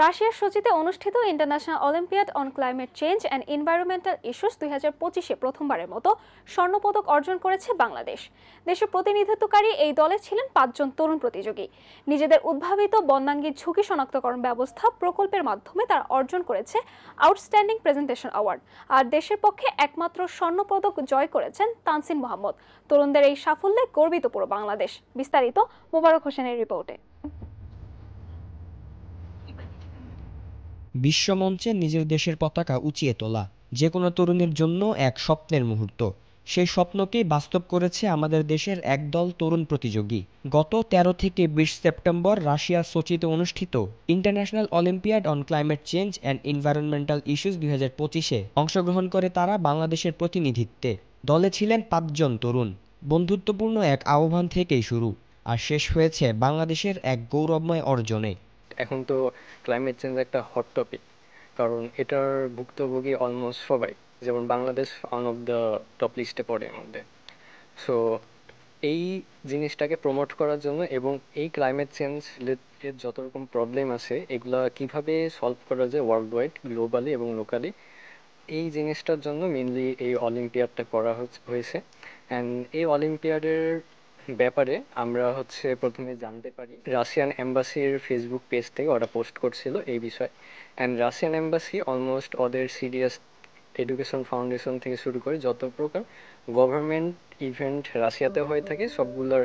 রাশিয়ার সোচিতে অনুষ্ঠিত international olympiad on climate change and environmental issues 2025-এ প্রথমবারের মতো স্বর্ণপদক অর্জন করেছে বাংলাদেশ। দেশের প্রতিনিধিত্বকারী এই দলে ছিলেন 5 জন তরুণ প্রতিযোগী। নিজেদের উদ্ভাবিত বন্যাঙ্গী ঝুঁকি শনাক্তকরণ ব্যবস্থা প্রকল্পের মাধ্যমে তারা অর্জন করেছে আউটস্ট্যান্ডিং প্রেজেন্টেশন অ্যাওয়ার্ড। আর দেশের পক্ষে একমাত্র স্বর্ণপদক জয় করেছেন তানসিন মোহাম্মদ। তরুণদের এই সাফল্যে গর্বিত পুরো বাংলাদেশ। বিস্তারিত মোবারক হোসেনের রিপোর্টে। বিশ্বমঞ্চে নিজের দেশের পতাকা উঁচিয়ে তোলা যে কোনো তরুণের জন্য এক স্বপ্নের মুহূর্ত। সেই স্বপ্নকেই বাস্তব করেছে আমাদের দেশের একদল তরুণ প্রতিযোগী। গত 13 থেকে 20 সেপ্টেম্বর রাশিয়ার সোচিতে অনুষ্ঠিত international olympiad on climate change and environmental issues 2025-এ অংশগ্রহণ করে তারা বাংলাদেশের প্রতিনিধিত্বে। দলে ছিলেন 5 জন তরুণ। বন্ধুত্বপূর্ণ এক আহ্বান থেকেই শুরু, আর শেষ হয়েছে বাংলাদেশের এক গৌরবময় অর্জনে। এখন তো ক্লাইমেট চেঞ্জ একটা হট টপিক, কারণ এটার ভুক্তভোগী অলমোস্ট সবাই, যেমন Bangladesh one of the top লিস্টে পড়ে এর মধ্যে। সো এই জিনিসটাকে প্রমোট করার জন্য এবং এই ক্লাইমেট চেঞ্জ রিলেটেড যত রকম প্রবলেম আছে এগুলো কিভাবে সলভ করা যায় ওয়ার্ল্ড ওয়াইড, গ্লোবালি এবং লোকালি, এই জিনিসটার জন্য মেনলি এই অলিম্পিয়াডটা করা হয়েছে। অ্যান্ড এই অলিম্পিয়াডের ব্যাপারে আমরা প্রথমে জানতে পারি রাশিয়ান এম্বাসির ফেসবুক পেজ থেকে ওরা পোস্ট করছিল এই বিষয়ে। অ্যান্ড রাশিয়ান এম্বাসি অলমোস্ট ওদের সিরিয়াস এডুকেশন ফাউন্ডেশন থেকে শুরু করে যত প্রকার গভর্নমেন্ট ইভেন্ট রাশিয়াতে হয়ে থাকে সবগুলোর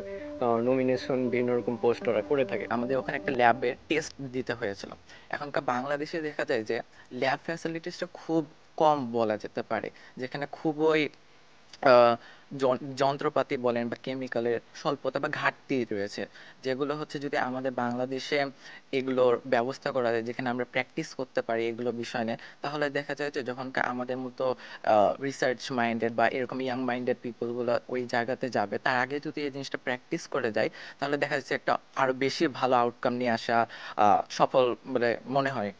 নমিনেশন বিভিন্ন রকম পোস্ট ওরা করে থাকে। আমাদের ওখানে একটা ল্যাবে টেস্ট দিতে হয়েছিল। এখনকার বাংলাদেশে দেখা যায় যে ল্যাব ফ্যাসিলিটিসটা খুব কম বলা যেতে পারে, যেখানে খুবই যন্ত্রপাতি বলেন বা কেমিক্যালের স্বল্পতা বা ঘাটতি রয়েছে, যেগুলো যদি আমাদের বাংলাদেশে এগুলোর ব্যবস্থা করা যায়, যেখানে আমরা প্র্যাকটিস করতে পারি এগুলো বিষয় নিয়ে, তাহলে দেখা যায় যে যখনকার আমাদের মতো রিসার্চ মাইন্ডেড বা এরকম ইয়াং মাইন্ডেড পিপলগুলো ওই জায়গাতে যাবে, তার আগে যদি এই জিনিসটা প্র্যাকটিস করে যায় তাহলে দেখা যাচ্ছে একটা আরো বেশি ভালো আউটকাম নিয়ে আসা সফল বলে মনে হয়।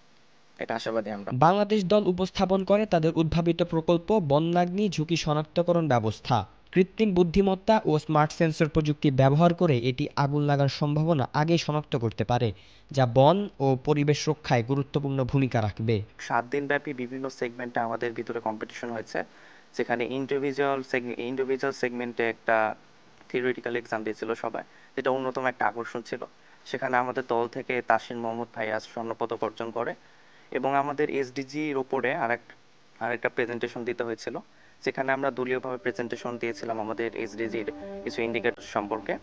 এটা আশাবাদী আমরা। বাংলাদেশ দল উপস্থাপন করে তাদের উদ্ভাবিত প্রকল্প বন্যাগ্নি ঝুঁকি শনাক্তকরণ ব্যবস্থা। কৃত্রিম বুদ্ধিমত্তা ও স্মার্ট সেন্সর প্রযুক্তি ব্যবহার করে এটি আগুন লাগার সম্ভাবনা আগেই শনাক্ত করতে পারে, যা বন ও পরিবেশ রক্ষায় গুরুত্বপূর্ণ ভূমিকা রাখবে। 7 দিন ব্যাপী বিভিন্ন সেগমেন্টে আমাদের ভিতরে কম্পিটিশন হয়েছে, যেখানে ইন্ডিভিজুয়াল সেগমেন্টে একটা থিওরিটিক্যাল এক্সাম দিয়েছিল সবাই, যেটা অন্যতম একটা আকর্ষণ ছিল। সেখানে আমাদের দল থেকে তাসিন মোহাম্মদ ফাইয়াজ স্বর্ণপদক অর্জন করে, এবং আমাদের এসডিজির ওপরে আরেকটা প্রেজেন্টেশন দিতে হয়েছিল, যেখানে আমরা দলীয়ভাবে প্রেজেন্টেশন দিয়েছিলাম আমাদের এসডিজির কিছু ইন্ডিকেটর সম্পর্কে।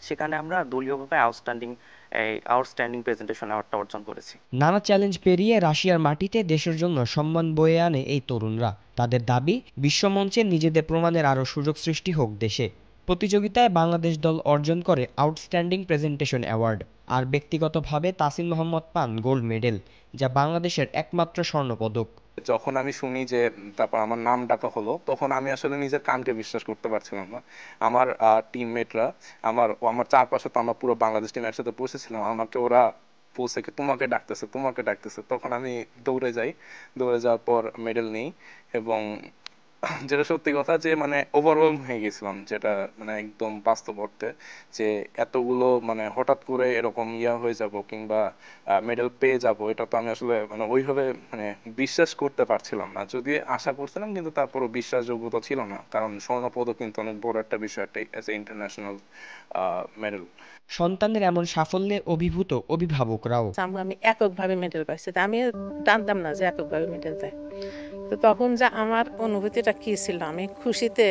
সেখানে আমরা দলীয়ভাবে আউটস্ট্যান্ডিং প্রেজেন্টেশন অ্যাওয়ার্ডটা অর্জন করেছি। নানা চ্যালেঞ্জ পেরিয়ে রাশিয়ার মাটিতে দেশের জন্য সম্মান বয়ে আনে এই তরুণরা। তাদের দাবি, বিশ্বমঞ্চে নিজেদের প্রমাণের আরও সুযোগ সৃষ্টি হোক দেশে। প্রতিযোগিতায় বাংলাদেশ দল অর্জন করে আউটস্ট্যান্ডিং প্রেজেন্টেশন অ্যাওয়ার্ড, আর ব্যক্তিগতভাবে তাসিন মোহাম্মদ পান গোল্ড মেডেল, যা বাংলাদেশের একমাত্র স্বর্ণপদক। যখন আমি শুনি যে তারপর আমার নাম ডাকা হলো, তখন আমি আসলে নিজের কানকে বিশ্বাস করতে পারছিলাম না। আমার টিমমেটরা, আমার চারপাশে তো আমরা পুরো বাংলাদেশ টিম একসাথে বসেছিলাম, আমাকে ওরা বলছে কি তোমাকে ডাকতেছে। তখন আমি দৌড়ে যাওয়ার পর মেডেল নিই, এবং যেটা সত্যি কথা যে ওভারওয়েলম হয়ে গেছিলাম, যেটা একদম বাস্তব অর্থে, যে এতগুলো হঠাৎ করে এরকম হয়ে যাব কিংবা মেডেল পেয়ে যাব, এটা তো আমি আসলে ওইভাবে বিশ্বাস করতে পারছিলাম না। যদি আশা করছিলাম, কিন্তু তারপরও বিশ্বাসযোগ্যতা ছিল না, কারণ স্বর্ণপদক কিন্তু অনেক বড় একটা বিষয়, একটা ইন্টারন্যাশনাল মেডেল। সন্তানের এমন সাফল্যে অভিভূত অভিভাবকরাও। আমি এককভাবে মেডেল পাইছি, আমি জানতাম না যে এককভাবে মেডেল দেয়। তো তখন যে আমার অনুভূতিটা কি ছিল, আমি খুশিতে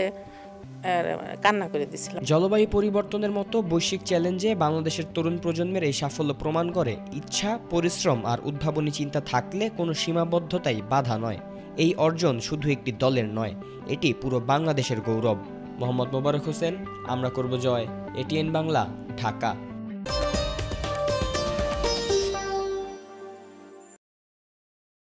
কান্না করে দিছিলাম। জলবায়ু পরিবর্তনের মতো বৈশ্বিক চ্যালেঞ্জে বাংলাদেশের তরুণ প্রজন্মের এই সাফল্য প্রমাণ করে, ইচ্ছা, পরিশ্রম আর উদ্ভাবনী চিন্তা থাকলে কোনো সীমাবদ্ধতাই বাধা নয়। এই অর্জন শুধু একটি দলের নয়, এটি পুরো বাংলাদেশের গৌরব। মোহাম্মদ মোবারক হোসেন, আমরা করব জয়, এটিএন বাংলা, ঢাকা।